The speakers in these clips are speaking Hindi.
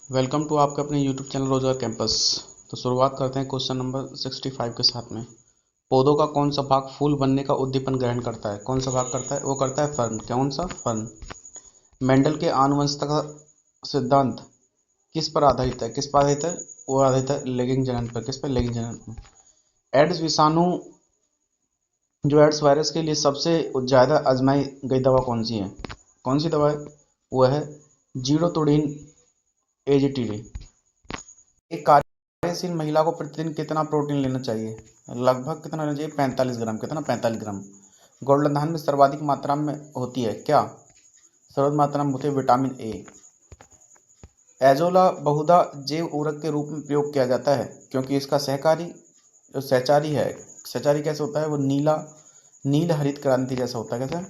वेलकम टू आपके अपने यूट्यूब चैनल रोजगार कैंपस। तो शुरुआत करते हैं क्वेश्चन नंबर 65 के साथ में। पौधों का कौन सा भाग फूल बनने का उद्दीपन ग्रहण करता है? कौन सा भाग करता है? वो करता है फर्न। कौन सा? फर्न। मेंडल के आनुवंशिकता का सिद्धांत किस पर आधारित है? किस पर आधारित है? वो आधारित है लैगिंग जनन पर। किस पर? लैगिंग जनन पर। एड्स विषाणु जो एड्स वायरस के लिए सबसे ज्यादा आजमाई गई दवा कौन सी है? कौन सी दवा है? वो है जीरोतोडिन एजीटीडी। एक कार्यशील महिला को प्रतिदिन कितना प्रोटीन लेना चाहिए? लगभग कितना लेना चाहिए? 45 ग्राम। कितना? 45 ग्राम। गोल्डन में सर्वाधिक मात्रा में होती है क्या? सर्वाधिक मात्रा में होती है विटामिन ए। एजोला बहुधा जैव उर्वरक के रूप में प्रयोग किया जाता है क्योंकि इसका सहकारी जो सहचारी है, सहचारी कैसे होता है? वो नील हरित क्रांति जैसा होता है। कैसा?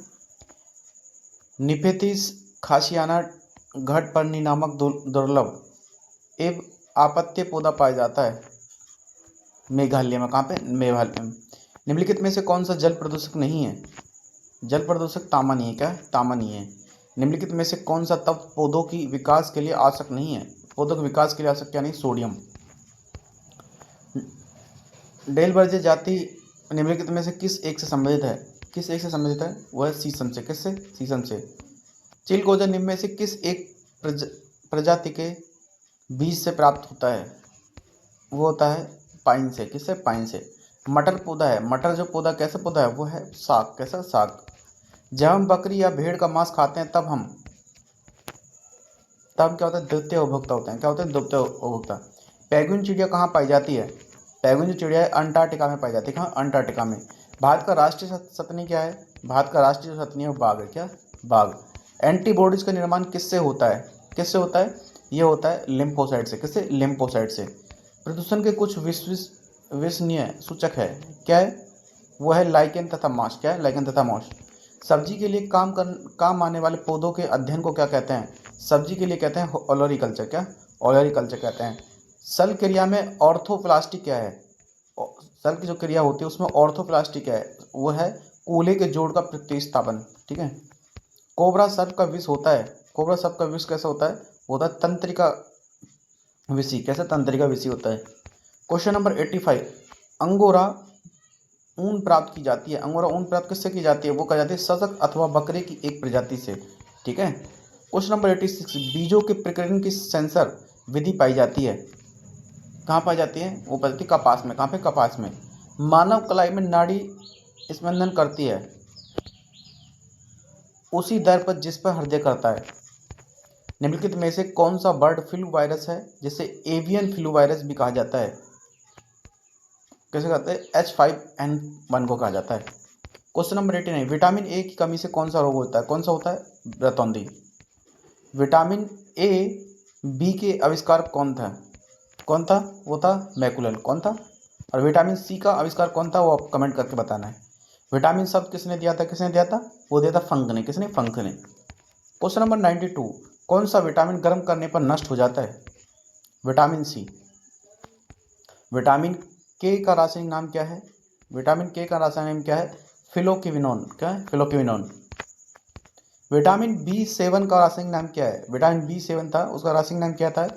निफेथिस खासियाना घटपर्णी नामक दुर्लभ एवं आपत्य पौधा पाया जाता है मेघालय में। कहाँ पे? मेघालय में। निम्नलिखित में से कौन सा जल प्रदूषक नहीं है? जल प्रदूषक तांबा नहीं है। क्या? तांबा नहीं है। निम्नलिखित में से कौन सा तत्व पौधों की विकास के लिए आवश्यक नहीं है? पौधों के विकास के लिए आवश्यक क्या नहीं? सोडियम। डेलबर्जे जाति निम्नलिखित में से किस एक से संबंधित है? किस एक से संबंधित है? वह है शीशम से। किससे? शीशम से। चिलगोजा निम्न में से किस एक प्रजाति के बीज से प्राप्त होता है? वो होता है पाइन से। किससे? पाइन से। मटर पौधा है। मटर जो पौधा कैसा पौधा है? वो है साग। कैसा? साग। जब हम बकरी या भेड़ का मांस खाते हैं तब क्या होता है? द्वितीय उपभोक्ता होते हैं। क्या होते हैं? द्वितीय उपभोक्ता। पेंगुइन चिड़िया कहाँ पाई जाती है? पेंगुइन जो चिड़िया है अंटार्कटिका में पाई जाती है। कहाँ? अंटार्कटिका में। भारत का राष्ट्रीय सतनी क्या है? भारत का राष्ट्रीय सतनी है बाघ है। क्या? बाघ। एंटीबॉडीज का निर्माण किससे होता है? किससे होता है? ये होता है लिम्फोसाइट से। किससे? लिम्फोसाइट से। प्रदूषण के कुछ विश्वसनीय सूचक है। क्या है? वो है लाइकेन तथा मॉस। क्या है? लाइकेन तथा मॉस। सब्जी के लिए काम आने वाले पौधों के अध्ययन को क्या कहते हैं? सब्जी के लिए कहते हैं ओलोरिकल्चर। क्या? ओलोरिकल्चर कहते हैं। सल क्रिया में ऑर्थोप्लास्टी क्या है? सल की जो क्रिया होती है उसमें ऑर्थोप्लास्टी क्या है? वो है कूल्हे के जोड़ का प्रतिस्थापन। ठीक है। कोबरा सर्प का विष होता है। कोबरा सर्प का विष कैसा होता है? वो होता है तंत्रिका विषी। कैसे? तंत्रिका विषी होता है। Question number 85। अंगोरा ऊन प्राप्त की जाती है। अंगोरा ऊन प्राप्त किससे की जाती है? वो कहा जाती है सशक अथवा बकरे की एक प्रजाति से। ठीक है। Question number 86। बीजों के प्रकीर्णन की सेंसर विधि पाई जाती है। कहाँ पाई जाती है? वो पाई जाती है कपास में। कहाँ पे? कपास में। मानव कलाई में नाड़ी स्पंदन करती है उसी दर पर जिस पर हृदय करता है। निम्नलिखित में से कौन सा बर्ड फ्लू वायरस है जिसे एवियन फ्लू वायरस भी कहा जाता है? कैसे कहते हैं? H5N1 को कहा जाता है। Question number 89। विटामिन ए की कमी से कौन सा रोग होता है? कौन सा होता है? रतौंधी। विटामिन ए बी के आविष्कार कौन था? कौन था? वो था मैकुलर। कौन था? और विटामिन सी का आविष्कार कौन था? वो आप कमेंट करके बताना है। विटामिन शब्द किसने दिया था? किसने दिया था? वो दिया था फंक ने। किसने? फंक ने। Question number 92। कौन सा विटामिन गर्म करने पर नष्ट हो जाता है? Vitamin C. विटामिन के का रासायनिक नाम क्या है? विटामिन के का रासायनिक नाम क्या है? फिलोक्विनोन। क्या है? फिलोक्विनोन। विटामिन B7 का रासायनिक नाम क्या है? विटामिन B7 था, उसका रासायनिक नाम क्या था?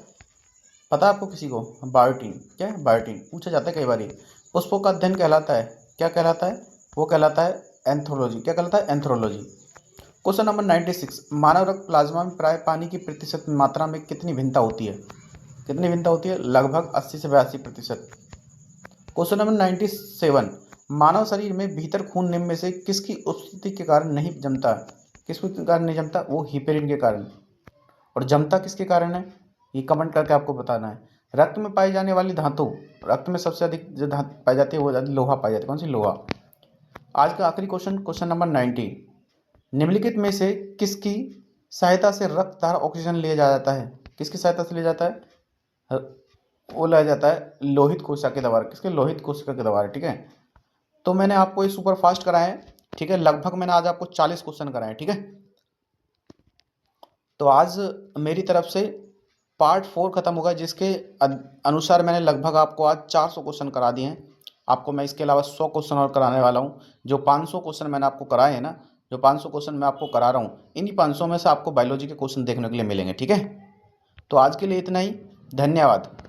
पता है आपको किसी को? बायोटीन। क्या है? बायोटीन। पूछा जाता है कई बार। पुष्पों का अध्ययन कहलाता है। क्या कहलाता है? वो कहलाता है एंथ्रोलॉजी। क्या कहलाता है? एंथ्रोलॉजी। Question number 96। मानव रक्त प्लाज्मा में प्राय पानी की प्रतिशत मात्रा में कितनी भिन्नता होती है? कितनी भिन्नता होती है? लगभग 80 से 82%। Question number 97। मानव शरीर में भीतर खून निम्न में से किसकी उपस्थिति के कारण नहीं जमता? किसके कारण नहीं जमता? वो हिपेरिन के कारण। और जमता किसके कारण है? ये कमेंट करके आपको बताना है। रक्त में पाई जाने वाली धातु, रक्त में सबसे अधिक जो धातु पाई जाती है वो लोहा पाई जाती है। कौन सी? लोहा। आज का आखिरी क्वेश्चन, क्वेश्चन नंबर 90। निम्नलिखित में से किसकी सहायता से रक्त द्वारा ऑक्सीजन लिया जाता है? किसकी सहायता से लिया जाता है? वो लिया जाता है लोहित कोशिका के द्वारा। किसके? लोहित कोशिका के द्वारा। ठीक है। तो मैंने आपको ये सुपर फास्ट कराए हैं। ठीक है। लगभग मैंने आज आपको 40 क्वेश्चन कराए। ठीक है। तो आज मेरी तरफ से पार्ट 4 खत्म होगा, जिसके अनुसार मैंने लगभग आपको आज 400 क्वेश्चन करा दिए हैं। आपको मैं इसके अलावा 100 क्वेश्चन और कराने वाला हूँ। जो 500 क्वेश्चन मैंने आपको कराए हैं ना, जो 500 क्वेश्चन मैं आपको करा रहा हूँ, इन्हीं 500 में से आपको बायोलॉजी के क्वेश्चन देखने के लिए मिलेंगे। ठीक है। तो आज के लिए इतना ही। धन्यवाद।